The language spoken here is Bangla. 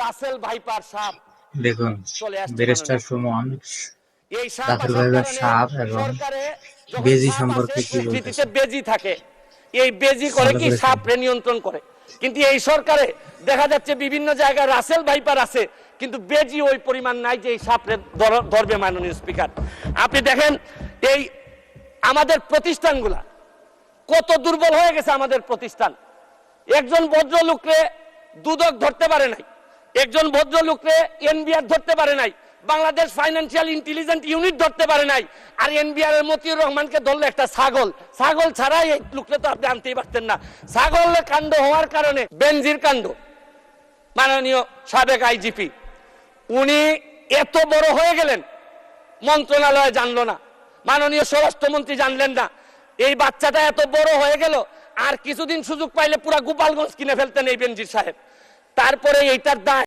রাসেল ভাইপার সাপ দেখুন চলে আসছে ব্যারিস্টার সুমন এই সাপ রাসেল আসার ভাইপার কারণে সাপ এবং সরকারে যখন বেজি সাপ সম্পর্কে আসে কি প্রকৃতিতে বলতেছে বেজি থাকে, এই বেজি করে ভালো কি করে শুনুন। সাপরে নিয়ন্ত্রণ করে। কিন্তু এই সরকারে দেখা যাচ্ছে বিভিন্ন জায়গায় রাসেল ভাইপার আছে, কিন্তু বেজি ওই পরিমাণ নাই যে এই সাপরে ধরবে। মাননীয় স্পিকার, আপনি দেখেন এই আমাদের প্রতিষ্ঠানগুলা কত দুর্বল হয়ে গেছে। আমাদের প্রতিষ্ঠান একজন ভদ্রলোককে দুদক ধরতে পারে নাই, একজন ভদ্রলোককে এনবিআর ধরতে পারে নাই, বাংলাদেশ ফাইন্যান্সিয়াল ইন্টেলিজেন্স ইউনিট ধরতে পারে নাই। আর এনবিআর এর মতিউর রহমানকে ধরলে একটা ছাগল, ছাগল ছাড়া এই লোককে তো আপনি আনতেই পারতেন না। ছাগল কাণ্ড হওয়ার কারণে বেনজির কাণ্ড, মাননীয় সাবেক আইজিপি উনি এত বড় হয়ে গেলেন, মন্ত্রণালয় জানলো না, মাননীয় স্বরাষ্ট্রমন্ত্রী জানলেন না। এই বাচ্চাটা এত বড় হয়ে গেল, আর কিছুদিন সুযোগ পাইলে পুরা গোপালগঞ্জ কিনে ফেলতেন এই বেনজির সাহেব। তারপরে এইটার দায়